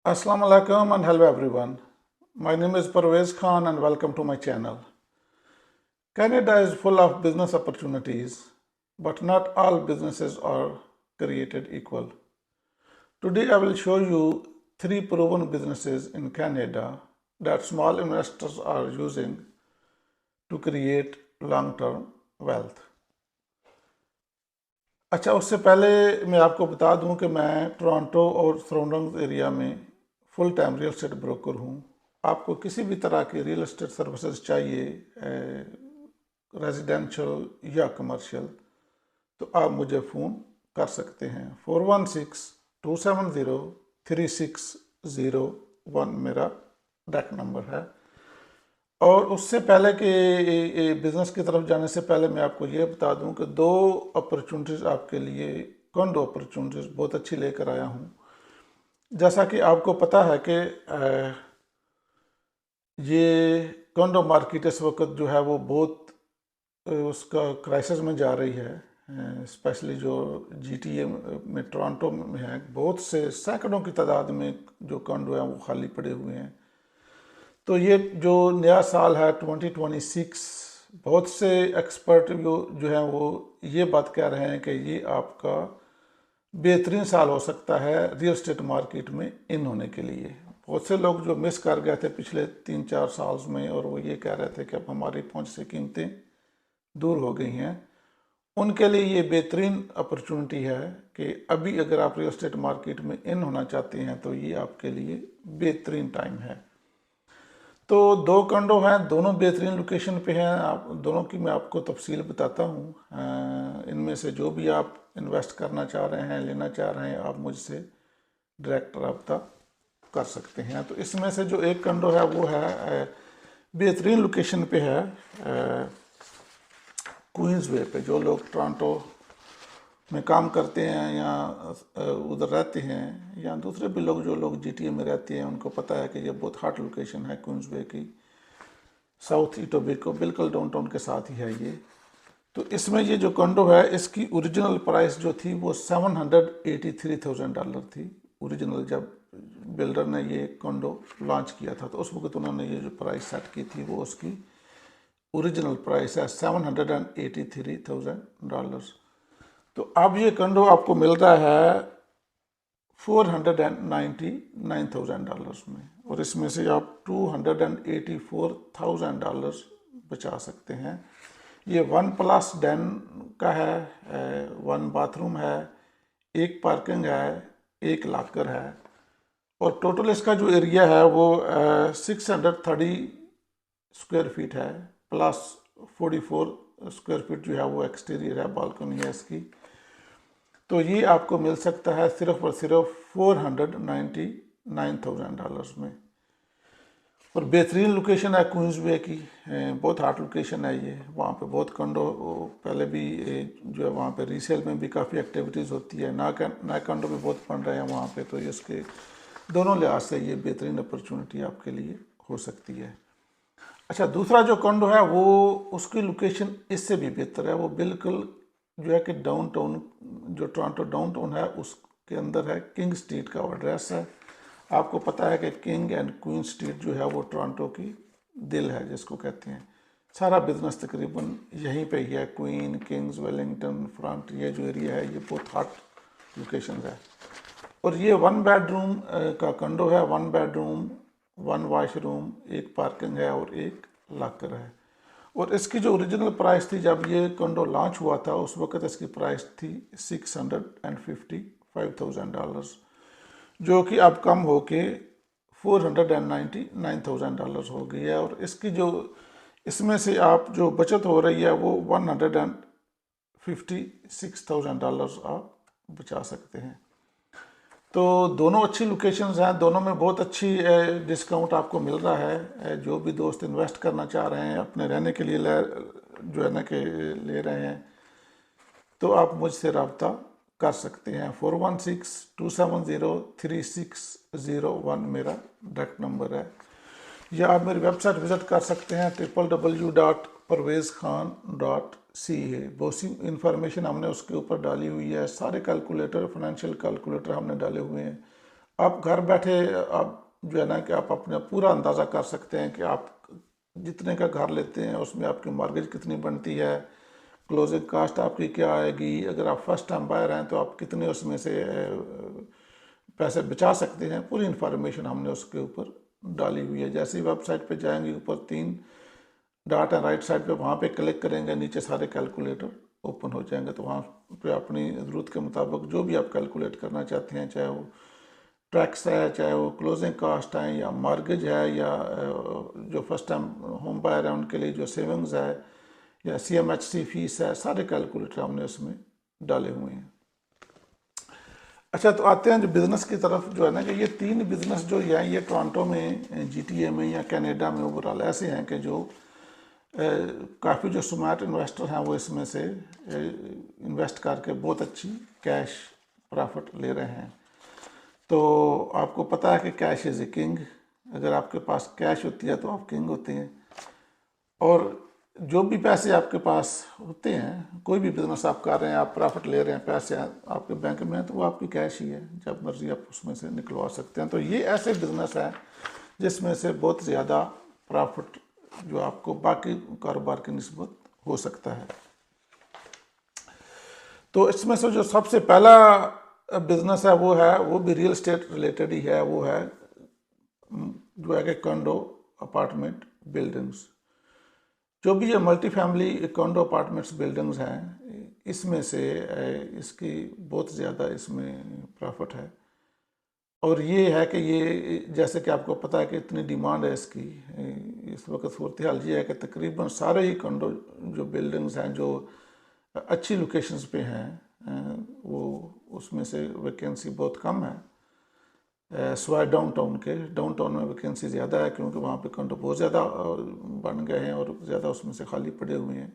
Assalamu alaikum and hello everyone. My name is Parvez Khan and welcome to my channel. Canada is full of business opportunities, but not all businesses are created equal. Today I will show you 3 proven businesses in Canada that small investors are using to create long-term wealth. अच्छा, उससे पहले मैं आपको बता दूं कि मैं Toronto और सराउंडिंग एरिया में full time real estate broker हूं। आपको किसी भी तरह की रियल एस्टेट सर्विसेज चाहिए, रेजिडेंशियल या कमर्शियल, तो आप मुझे फ़ोन कर सकते हैं। 4162703601 मेरा डायरेक्ट नंबर है। और उससे पहले कि बिज़नेस की तरफ जाने से पहले मैं आपको ये बता दूं कि 2 अपॉर्चुनिटीज़ आपके लिए, कौन 2 अपॉर्चुनिटीज़ बहुत अच्छी लेकर आया हूं। जैसा कि आपको पता है कि ये कॉन्डो मार्केट इस वक्त जो है वो बहुत उसका क्राइसिस में जा रही है। स्पेशली जो GTA में टोरंटो में है, बहुत से सैकड़ों की तादाद में जो कॉन्डो हैं वो खाली पड़े हुए हैं। तो ये जो नया साल है 2026, बहुत से एक्सपर्ट जो हैं वो ये बात कह रहे हैं कि ये आपका बेहतरीन साल हो सकता है रियल एस्टेट मार्केट में इन होने के लिए। बहुत से लोग जो मिस कर गए थे पिछले 3-4 साल में, और वो ये कह रहे थे कि अब हमारी पहुंच से कीमतें दूर हो गई हैं, उनके लिए ये बेहतरीन अपॉर्चुनिटी है कि अभी अगर आप रियल एस्टेट मार्केट में इन होना चाहते हैं तो ये आपके लिए बेहतरीन टाइम है। तो 2 कंडो हैं, दोनों बेहतरीन लोकेशन पे हैं। आप दोनों की मैं आपको तफसील बताता हूँ। इनमें से जो भी आप इन्वेस्ट करना चाह रहे हैं, लेना चाह रहे हैं, आप मुझसे डायरेक्ट रब्ता कर सकते हैं। तो इसमें से जो एक कंडो है वो है बेहतरीन लोकेशन पे है, क्वींस वे पे। जो लोग टोरंटो में काम करते हैं या उधर रहते हैं, या दूसरे भी लोग जो लोग GTA में रहते हैं, उनको पता है कि ये बहुत हॉट लोकेशन है क्वींस वे की। साउथ इटोबिको बिल्कुल डाउनटाउन के साथ ही है ये। तो इसमें ये जो कंडो है, इसकी ओरिजिनल प्राइस जो थी वो $783,000 थी। ओरिजिनल जब बिल्डर ने ये कंडो लॉन्च किया था तो उस वक्त उन्होंने ये जो प्राइस सेट की थी वो उसकी ओरिजिनल प्राइस है $783,000। तो अब ये कंडो आपको मिल रहा है $499,000 में, और इसमें से आप $284,000 बचा सकते हैं। ये 1+10 का है, 1 बाथरूम है, 1 पार्किंग है, 1 लॉकर है, और टोटल इसका जो एरिया है वो 630 स्क्वायर फीट है, प्लस 44 स्क्वायर फीट जो है वो एक्सटीरियर है, बालकनी है इसकी। तो ये आपको मिल सकता है सिर्फ और सिर्फ $499,000 में। और बेहतरीन लोकेशन है क्वींस वे की, बहुत हॉट लोकेशन है ये। वहाँ पे बहुत कंडो पहले भी जो है वहाँ पे रीसेल में भी काफ़ी एक्टिविटीज़ होती है, नए कंडो भी बहुत बन रहे हैं वहाँ पे। तो इसके दोनों लिहाज से ये बेहतरीन अपॉर्चुनिटी आपके लिए हो सकती है। अच्छा, दूसरा जो कंडो है वो, उसकी लोकेशन इससे भी बेहतर है। वो बिल्कुल जो है कि डाउनटाउन, जो टोरंटो डाउनटाउन है उसके अंदर है। किंग स्ट्रीट का वो एड्रेस है। आपको पता है कि किंग एंड क्वीन स्ट्रीट जो है वो टोरंटो की दिल है जिसको कहते हैं। सारा बिजनेस तकरीबन यहीं पे ही है। क्वीन, किंग्स, वेलिंगटन, फ्रंट, ये जो एरिया है ये बहुत हॉट लोकेशन है। और ये 1 बेडरूम का कंडो है। 1 बेडरूम, 1 वॉशरूम, 1 पार्किंग है और 1 लॉकर है। और इसकी जो ओरिजिनल प्राइस थी जब ये कंडो लॉन्च हुआ था, उस वक्त इसकी प्राइस थी $655,000, जो कि अब कम होके $499,000 हो गई है। और इसकी जो, इसमें से आप जो बचत हो रही है वो $156,000 आप बचा सकते हैं। तो दोनों अच्छी लोकेशंस हैं, दोनों में बहुत अच्छी डिस्काउंट आपको मिल रहा है। जो भी दोस्त इन्वेस्ट करना चाह रहे हैं, अपने रहने के लिए जो है ना कि ले रहे हैं, तो आप मुझसे रब्ता कर सकते हैं। 4162703601 मेरा डायरेक्ट नंबर है। या आप मेरी वेबसाइट विज़िट कर सकते हैं www.parvezkhan.ca। बहुत सी इंफॉर्मेशन हमने उसके ऊपर डाली हुई है। सारे कैलकुलेटर, फाइनेंशियल कैलकुलेटर हमने डाले हुए हैं। आप घर बैठे आप जो है ना कि आप अपना पूरा अंदाज़ा कर सकते हैं कि आप जितने का घर लेते हैं उसमें आपकी मॉर्गेज कितनी बनती है, क्लोजिंग कास्ट आपकी क्या आएगी, अगर आप फर्स्ट टाइम बायर हैं तो आप कितने उसमें से पैसे बचा सकते हैं। पूरी इन्फॉर्मेशन हमने उसके ऊपर डाली हुई है। जैसे ही वेबसाइट पे जाएंगे ऊपर 3 डॉट है राइट साइड पे, वहाँ पे क्लिक करेंगे, नीचे सारे कैलकुलेटर ओपन हो जाएंगे। तो वहाँ पे अपनी ज़रूरत के मुताबिक जो भी आप कैलकुलेट करना चाहते हैं, चाहे वो टैक्स है, चाहे वो क्लोजिंग कास्ट है, या मॉर्गेज है, या जो फर्स्ट टाइम होम बायर है उनके लिए जो सेविंग्स है, या CMHC फीस है, सारे कैलकुलेटर हमने उसमें डाले हुए हैं। अच्छा, तो आते हैं जो बिज़नेस की तरफ। जो है ना कि ये 3 बिज़नेस जो हैं ये टोरंटो में, GTA में या कनाडा में ओवरऑल ऐसे हैं कि जो काफ़ी जो स्मार्ट इन्वेस्टर हैं वो इसमें से इन्वेस्ट करके बहुत अच्छी कैश प्रॉफिट ले रहे हैं। तो आपको पता है कि कैश इज़ ए किंग। अगर आपके पास कैश होती है तो आप किंग होते हैं। और जो भी पैसे आपके पास होते हैं, कोई भी बिजनेस आप कर रहे हैं, आप प्रॉफिट ले रहे हैं, पैसे आपके बैंक में हैं, तो वो आपकी कैश ही है, जब मर्जी आप उसमें से निकलवा सकते हैं। तो ये ऐसे बिजनेस है जिसमें से बहुत ज़्यादा प्रॉफिट जो आपको बाकी कारोबार की निस्बत हो सकता है। तो इसमें से जो सबसे पहला बिजनेस है वो भी रियल एस्टेट रिलेटेड ही है। वो है जो है कि कंडो अपार्टमेंट बिल्डिंग्स। जो भी ये मल्टी फैमिली कंडो अपार्टमेंट्स बिल्डिंग्स हैं, इसमें से इसकी बहुत ज़्यादा इसमें प्रॉफिट है। और ये है कि ये जैसे कि आपको पता है कि इतनी डिमांड है इसकी, इस वक्त सूरत हाल ये है कि तकरीबन सारे ही कंडो जो बिल्डिंग्स हैं जो अच्छी लोकेशंस पे हैं, वो उसमें से वैकेंसी बहुत कम है स्वाय डाउन टाउन में वैकेंसी ज़्यादा है, क्योंकि वहाँ पे कंडो बहुत ज़्यादा बन गए हैं और ज़्यादा उसमें से खाली पड़े हुए हैं।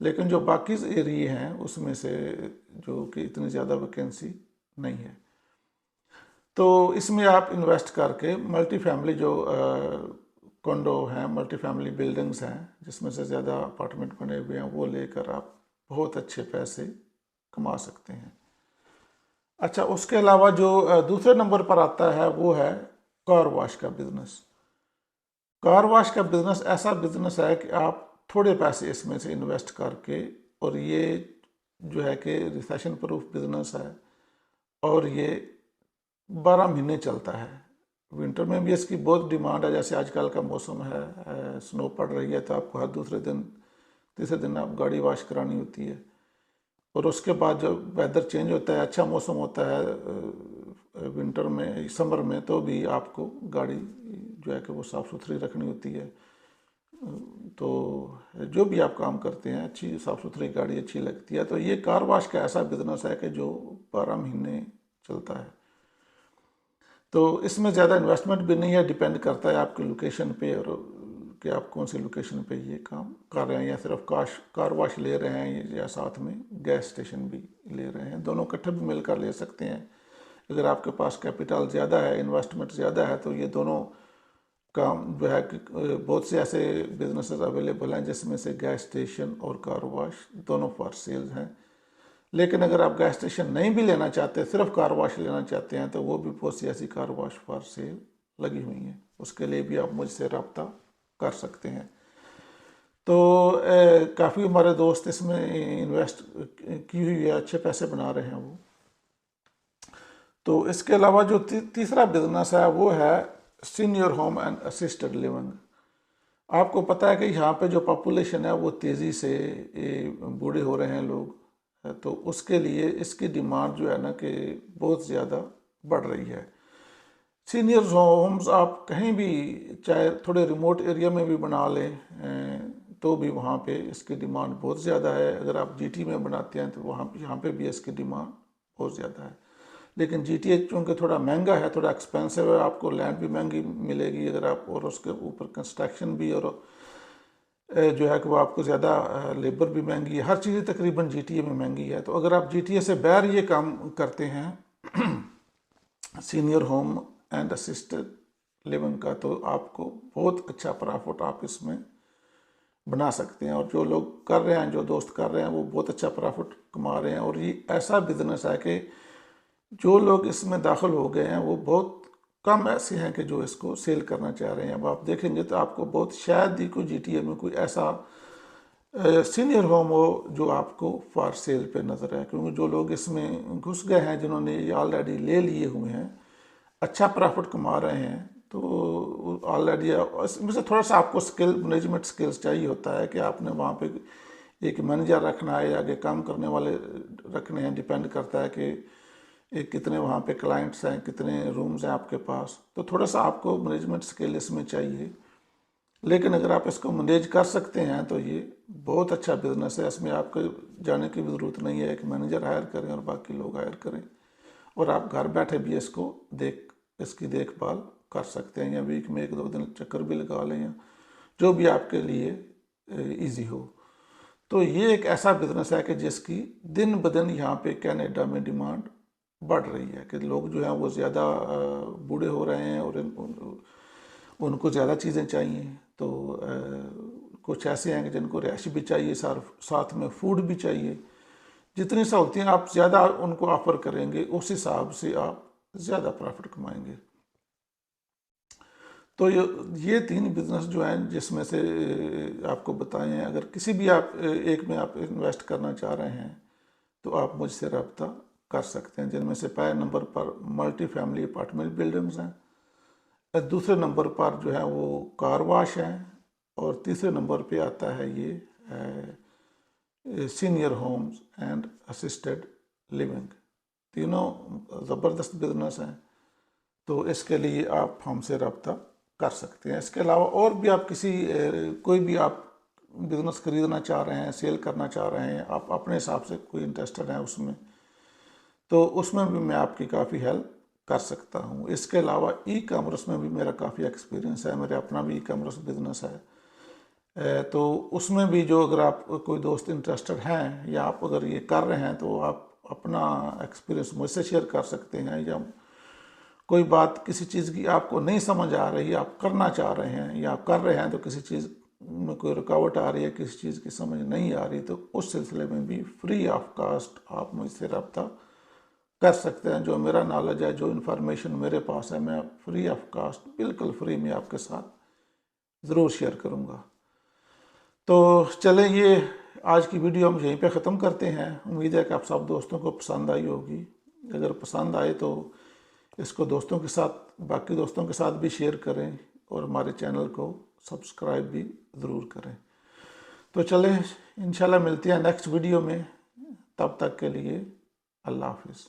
लेकिन जो बाकी एरिए हैं उसमें से जो कि इतनी ज़्यादा वैकेंसी नहीं है। तो इसमें आप इन्वेस्ट करके मल्टी फैमिली जो कंडो हैं, मल्टी फैमिली बिल्डिंग्स हैं जिसमें से ज़्यादा अपार्टमेंट बने हुए हैं, वो लेकर आप बहुत अच्छे पैसे कमा सकते हैं। अच्छा, उसके अलावा जो दूसरे नंबर पर आता है वो है कार वॉश का बिजनेस। कार वॉश का बिजनेस ऐसा बिजनेस है कि आप थोड़े पैसे इसमें से इन्वेस्ट करके, और ये जो है कि रिसेशन प्रूफ बिजनेस है, और ये 12 महीने चलता है। विंटर में भी इसकी बहुत डिमांड है। जैसे आजकल का मौसम है, स्नो पड़ रही है, तो आपको हर दूसरे दिन तीसरे दिन आप गाड़ी वॉश करानी होती है। और उसके बाद जब वेदर चेंज होता है, अच्छा मौसम होता है विंटर में, समर में, तो भी आपको गाड़ी जो है कि वो साफ़ सुथरी रखनी होती है। तो जो भी आप काम करते हैं, अच्छी साफ़ सुथरी गाड़ी अच्छी लगती है। तो ये कार वॉश का ऐसा बिजनेस है कि जो 12 महीने चलता है। तो इसमें ज़्यादा इन्वेस्टमेंट भी नहीं है, डिपेंड करता है आपकी लोकेशन पे और कि आप कौन सी लोकेशन पे ये काम कर रहे हैं, या सिर्फ कार वॉश ले रहे हैं, या साथ में गैस स्टेशन भी ले रहे हैं। दोनों इकट्ठे भी मिलकर ले सकते हैं। अगर आपके पास कैपिटल ज़्यादा है, इन्वेस्टमेंट ज़्यादा है, तो ये दोनों काम जो है कि बहुत से ऐसे बिजनेसेस अवेलेबल हैं जिसमें से गैस स्टेशन और कार वॉश दोनों फॉर सेल्स हैं। लेकिन अगर आप गैस स्टेशन नहीं भी लेना चाहते, सिर्फ कार वॉश लेना चाहते हैं, तो वो भी बहुत सी ऐसी कार वॉश फॉर सेल लगी हुई हैं। उसके लिए भी आप मुझसे रब्ता कर सकते हैं। तो काफ़ी हमारे दोस्त इसमें इन्वेस्ट की हुई है, अच्छे पैसे बना रहे हैं वो। तो इसके अलावा जो तीसरा बिजनेस है वो है senior home and assisted living. आपको पता है कि यहाँ पे जो पॉपुलेशन है वो तेज़ी से बूढ़े हो रहे हैं लोग, तो उसके लिए इसकी डिमांड जो है ना कि बहुत ज़्यादा बढ़ रही है। सीनियर होम्स आप कहीं भी, चाहे थोड़े रिमोट एरिया में भी बना लें, तो भी वहाँ पे इसकी डिमांड बहुत ज़्यादा है। अगर आप जीटी में बनाते हैं तो वहाँ यहाँ पे भी इसकी डिमांड बहुत ज़्यादा है। लेकिन GTA चूँकि थोड़ा महंगा है, थोड़ा एक्सपेंसिव है, आपको लैंड भी महंगी मिलेगी अगर आप, और उसके ऊपर कंस्ट्रक्शन भी, और जो है कि वो आपको ज़्यादा लेबर भी महंगी है, हर चीज़ तकरीबन GTA में महंगी है। तो अगर आप GTA से बाहर ये काम करते हैं senior home and assisted living का, तो आपको बहुत अच्छा प्रॉफिट आप इसमें बना सकते हैं। और जो लोग कर रहे हैं, जो दोस्त कर रहे हैं, वो बहुत अच्छा प्रॉफिट कमा रहे हैं। और ये ऐसा बिजनेस है कि जो लोग इसमें दाखिल हो गए हैं वो बहुत कम ऐसे हैं कि जो इसको सेल करना चाह रहे हैं। अब आप देखेंगे तो आपको बहुत शायद ही कोई GTA में कोई ऐसा सीनियर होम हो जो आपको फॉर सेल पे नज़र आए, क्योंकि जो लोग इसमें घुस गए हैं, जिन्होंने ये ऑलरेडी ले लिए हुए हैं, अच्छा प्रॉफिट कमा रहे हैं, तो ऑलरेडी इसमें से थोड़ा सा आपको स्किल, मैनेजमेंट स्किल्स चाहिए होता है कि आपने वहाँ पे एक मैनेजर रखना है, आगे काम करने वाले रखने हैं। डिपेंड करता है कि कितने वहाँ पे क्लाइंट्स हैं, कितने रूम्स हैं आपके पास, तो थोड़ा सा आपको मैनेजमेंट स्किल इसमें चाहिए। लेकिन अगर आप इसको मैनेज कर सकते हैं तो ये बहुत अच्छा बिजनेस है। इसमें आपको जाने की भी ज़रूरत नहीं है, एक मैनेजर हायर करें और बाकी लोग हायर करें, और आप घर बैठे भी इसकी देखभाल कर सकते हैं, या वीक में 1-2 दिन चक्कर भी लगा लें, या जो भी आपके लिए इजी हो। तो ये एक ऐसा बिजनेस है कि जिसकी दिन ब दिन यहाँ पे कनाडा में डिमांड बढ़ रही है, कि लोग जो हैं वो ज़्यादा बूढ़े हो रहे हैं और उनको ज़्यादा चीज़ें चाहिए। तो कुछ ऐसे हैं कि जिनको रिहायश भी चाहिए, साथ में फूड भी चाहिए। जितनी सहूलतें आप ज़्यादा उनको ऑफर करेंगे, उस हिसाब से आप ज़्यादा प्रॉफिट कमाएंगे। तो ये 3 बिजनेस जो हैं जिसमें से आपको बताए हैं, अगर किसी भी आप एक में आप इन्वेस्ट करना चाह रहे हैं तो आप मुझसे रब्ता कर सकते हैं। जिनमें से पहले नंबर पर मल्टी फैमिली अपार्टमेंट बिल्डिंग्स हैं, दूसरे नंबर पर जो है वो कार वॉश हैं, और तीसरे नंबर पे आता है ये senior homes and assisted living. तीनों ज़बरदस्त बिजनेस हैं, तो इसके लिए आप हमसे रब्ता कर सकते हैं। इसके अलावा और भी आप कोई भी आप बिजनेस खरीदना चाह रहे हैं, सेल करना चाह रहे हैं, आप अपने हिसाब से कोई इंटरेस्टेड हैं उसमें, तो उसमें भी मैं आपकी काफ़ी हेल्प कर सकता हूँ। इसके अलावा ई कॉमर्स में भी मेरा काफ़ी एक्सपीरियंस है, मेरे अपना भी ई कॉमर्स बिजनेस है। तो उसमें भी जो अगर आप कोई दोस्त इंटरेस्टेड हैं, या आप अगर ये कर रहे हैं, तो आप अपना एक्सपीरियंस मुझसे शेयर कर सकते हैं। या कोई बात किसी चीज़ की आपको नहीं समझ आ रही, आप करना चाह रहे हैं या आप कर रहे हैं, तो किसी चीज़ में कोई रुकावट आ रही है, किसी चीज़ की समझ नहीं आ रही, तो उस सिलसिले में भी फ्री ऑफ कास्ट आप मुझसे रब्ता कर सकते हैं। जो मेरा नॉलेज है, जो इन्फॉर्मेशन मेरे पास है, मैं फ्री ऑफ कास्ट, बिल्कुल फ्री में आपके साथ ज़रूर शेयर करूँगा। तो चलें, ये आज की वीडियो हम यहीं पे ख़त्म करते हैं। उम्मीद है कि आप सब दोस्तों को पसंद आई होगी। अगर पसंद आए तो इसको दोस्तों के साथ, बाकी दोस्तों के साथ भी शेयर करें, और हमारे चैनल को सब्सक्राइब भी ज़रूर करें। तो चलें, इंशाल्लाह मिलते हैं नेक्स्ट वीडियो में। तब तक के लिए अल्लाह हाफिज़।